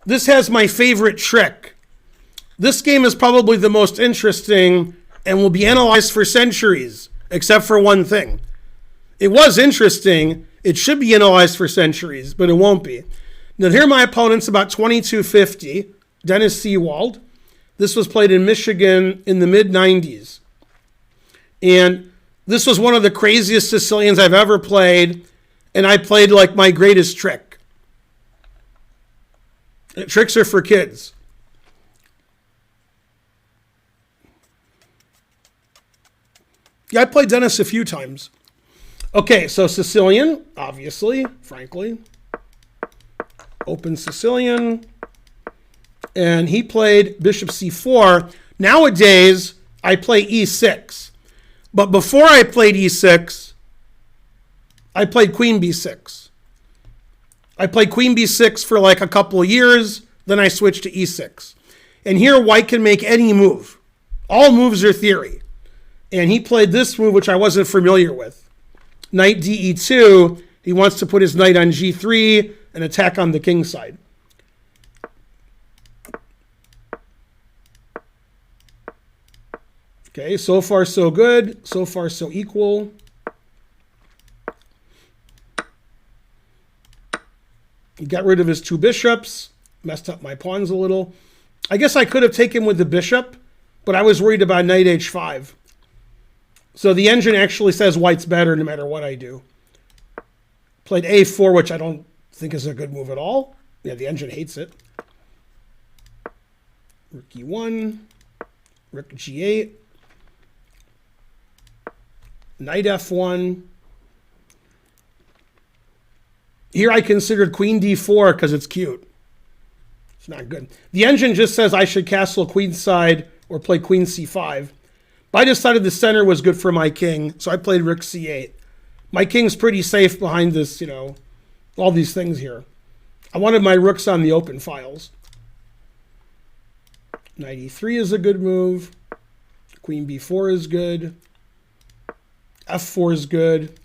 This has my favorite trick. This game is probably the most interesting and will be analyzed for centuries, except for one thing. It was interesting. It should be analyzed for centuries, but it won't be. Now, here are my opponents, about 2250. Dennis Seawald. This was played in Michigan in the mid-90s. And this was one of the craziest Sicilians I've ever played, and I played like my greatest trick. Tricks are for kids. Yeah, I played Dennis a few times. Okay, so Sicilian, obviously, frankly. Open Sicilian. And he played bishop c4. Nowadays, I play e6. But before I played e6, I played queen b6. I played queen b6 for like a couple of years. Then I switched to e6. And here, white can make any move. All moves are theory. And he played this move, which I wasn't familiar with. Knight de2. He wants to put his knight on g3 and attack on the king side. Okay, so far so good. So far so equal. He got rid of his two bishops. Messed up my pawns a little. I guess I could have taken with the bishop, but I was worried about knight h5. So the engine actually says white's better no matter what I do. Played a4, which I don't think is a good move at all. Yeah, the engine hates it. Rook e1. Rook g8. Knight f1. Here I considered queen d4 because it's cute. It's not good. The engine just says I should castle queenside or play queen c5. But I decided the center was good for my king, so I played rook c8. My king's pretty safe behind this, all these things here. I wanted my rooks on the open files. Knight e3 is a good move. Queen b4 is good. f4 is good.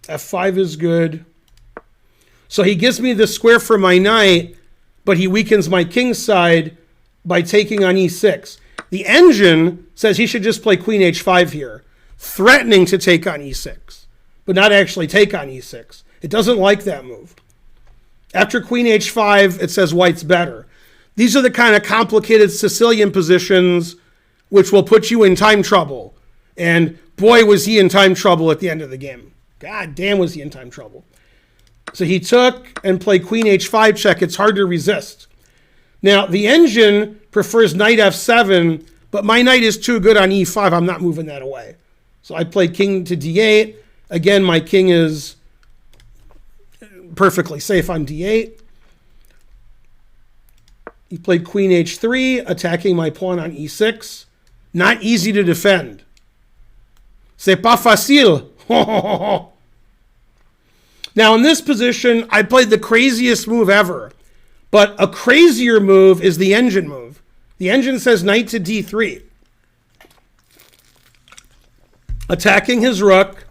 f5 is good. So he gives me the square for my knight, but he weakens my king's side by taking on e6. The engine says he should just play queen h5 here, threatening to take on e6, but not actually take on e6. It doesn't like that move. After queen h5, it says white's better. These are the kind of complicated Sicilian positions which will put you in time trouble. And boy, was he in time trouble at the end of the game. God damn, was he in time trouble. So he took and played queen h5 check. It's hard to resist. Now, the engine prefers knight f7, but my knight is too good on e5. I'm not moving that away. So I played king to d8. Again, my king is perfectly safe on d8. He played queen h3, attacking my pawn on e6. Not easy to defend. C'est pas facile. Now, in this position, I played the craziest move ever. But a crazier move is the engine move. The engine says knight to d3. Attacking his rook,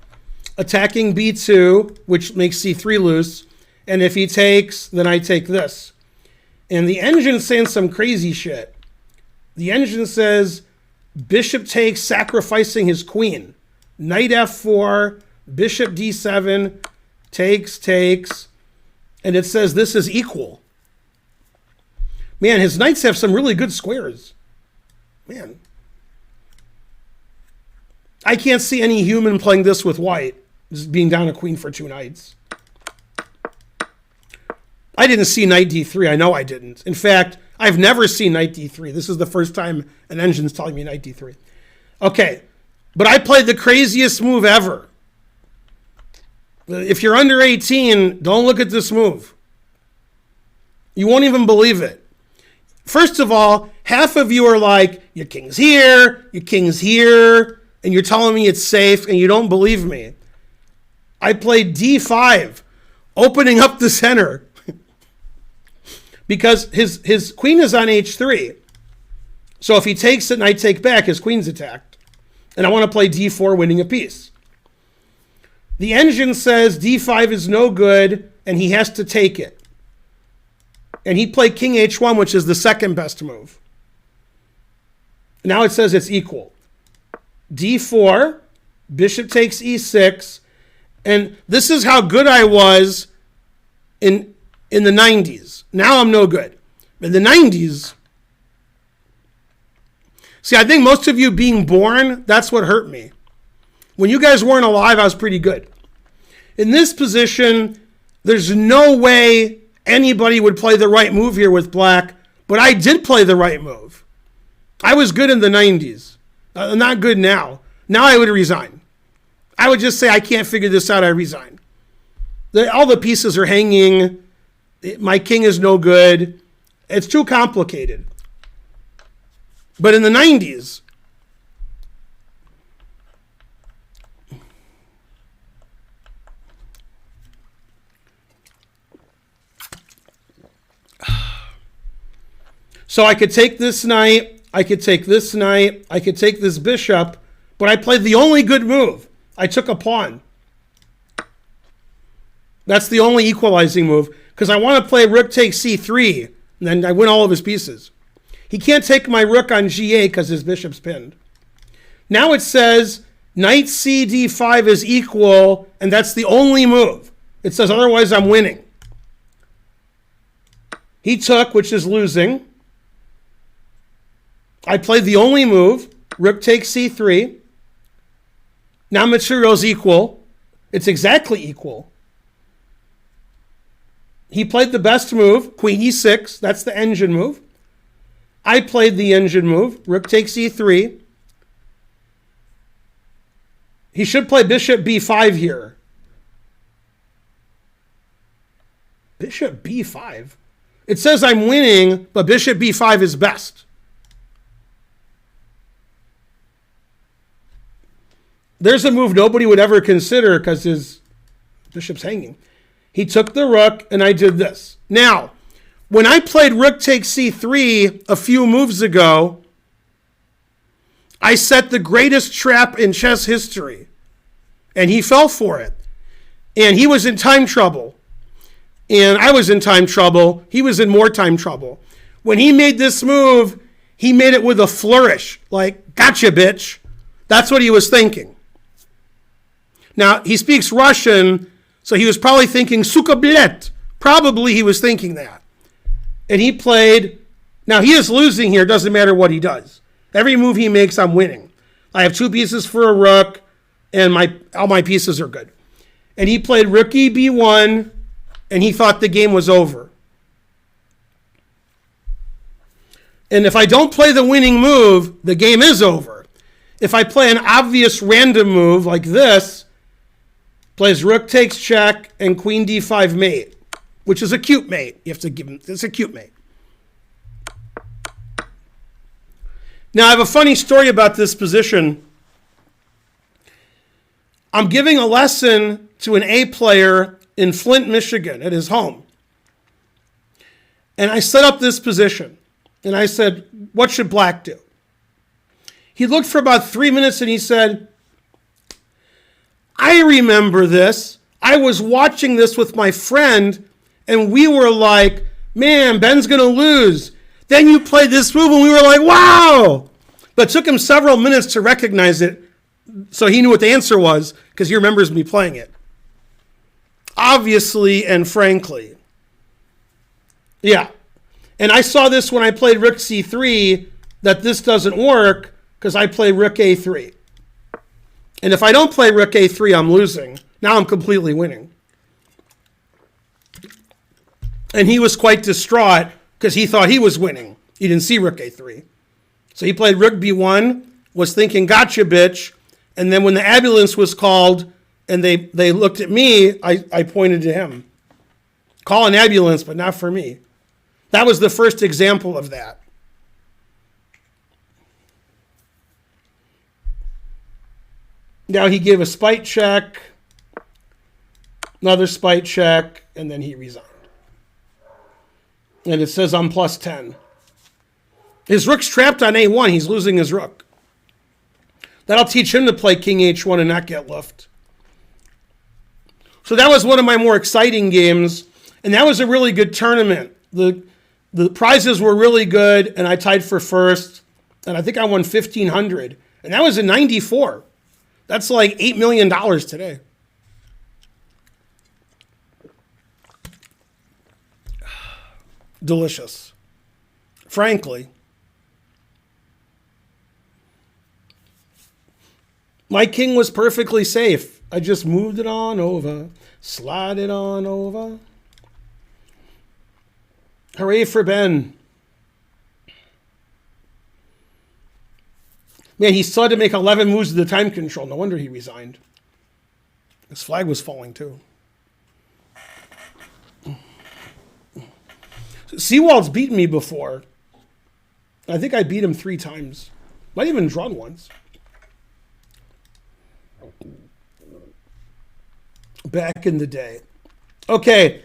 attacking b2, which makes c3 loose. And if he takes, then I take this. And the engine's saying some crazy shit. The engine says bishop takes, sacrificing his queen. Knight f4, bishop d7, takes. And it says this is equal. Man, his knights have some really good squares. Man. I can't see any human playing this with white, just being down a queen for two knights. I didn't see knight d3. I know I didn't. In fact, I've never seen knight d3. This is the first time an engine's telling me knight d3. Okay, but I played the craziest move ever. If you're under 18, don't look at this move. You won't even believe it. First of all, half of you are like, your king's here, and you're telling me it's safe, and you don't believe me. I played d5, opening up the center, because his queen is on h3. So if he takes it and I take back, his queen's attacked. And I want to play d4, winning a piece. The engine says d5 is no good, and he has to take it. And he played king h1, which is the second best move. Now it says it's equal. d4, bishop takes e6, and this is how good I was in the 90s. Now I'm no good. In the 90s, see, I think most of you being born, that's what hurt me. When you guys weren't alive, I was pretty good. In this position, there's no way anybody would play the right move here with black, but I did play the right move. I was good in the 90s. Not good now. Now I would resign. I would just say, I can't figure this out, I resign. All the pieces are hanging. My king is no good. It's too complicated. But in the 90s, so I could take this knight, I could take this knight, I could take this bishop, but I played the only good move. I took a pawn. That's the only equalizing move, because I want to play rook takes c3, and then I win all of his pieces. He can't take my rook on g8 because his bishop's pinned. Now it says knight c d5 is equal, and that's the only move. It says otherwise I'm winning. He took, which is losing. I played the only move, rook takes c3. Now material's equal. It's exactly equal. He played the best move, queen e6. That's the engine move. I played the engine move, rook takes e3. He should play bishop b5 here. Bishop b5? It says I'm winning, but bishop b5 is best. There's a move nobody would ever consider because his bishop's hanging. He took the rook, and I did this. Now, when I played rook takes c3 a few moves ago, I set the greatest trap in chess history, and he fell for it. And he was in time trouble. And I was in time trouble. He was in more time trouble. When he made this move, he made it with a flourish, like, gotcha, bitch. That's what he was thinking. Now, he speaks Russian, so he was probably thinking suka blet. Probably he was thinking that. And he played. Now, he is losing here. Doesn't matter what he does. Every move he makes, I'm winning. I have 2 pieces for a rook, and all my pieces are good. And he played rook e b1, and he thought the game was over. And if I don't play the winning move, the game is over. If I play an obvious random move like this, plays rook takes check and queen d5 mate, which is a cute mate. You have to give him, it's a cute mate. Now, I have a funny story about this position. I'm giving a lesson to an A player in Flint, Michigan at his home. And I set up this position. And I said, what should black do? He looked for about 3 minutes and he said, I remember this. I was watching this with my friend and we were like, man, Ben's going to lose. Then you played this move and we were like, wow. But it took him several minutes to recognize it. So he knew what the answer was because he remembers me playing it. Obviously and frankly. Yeah. And I saw this when I played rook c3, that this doesn't work because I play rook a3. And if I don't play rook a3, I'm losing. Now I'm completely winning. And he was quite distraught because he thought he was winning. He didn't see rook a3. So he played rook b1, was thinking, gotcha, bitch. And then when the ambulance was called and they looked at me, I pointed to him. Call an ambulance, but not for me. That was the first example of that. Now he gave a spite check, another spite check, and then he resigned. And it says I'm plus 10. His rook's trapped on a1. He's losing his rook. That'll teach him to play king h1 and not get luffed. So that was one of my more exciting games, and that was a really good tournament. The prizes were really good, and I tied for first, and I think I won $1,500, and that was in '94. That's like $8 million today. Delicious. Frankly. My king was perfectly safe. I just moved it on over. Slide it on over. Hooray for Ben. Man, he still had to make 11 moves to the time control. No wonder he resigned. His flag was falling too. Seawald's beaten me before. I think I beat him 3 times. Might even drawn once. Back in the day. Okay,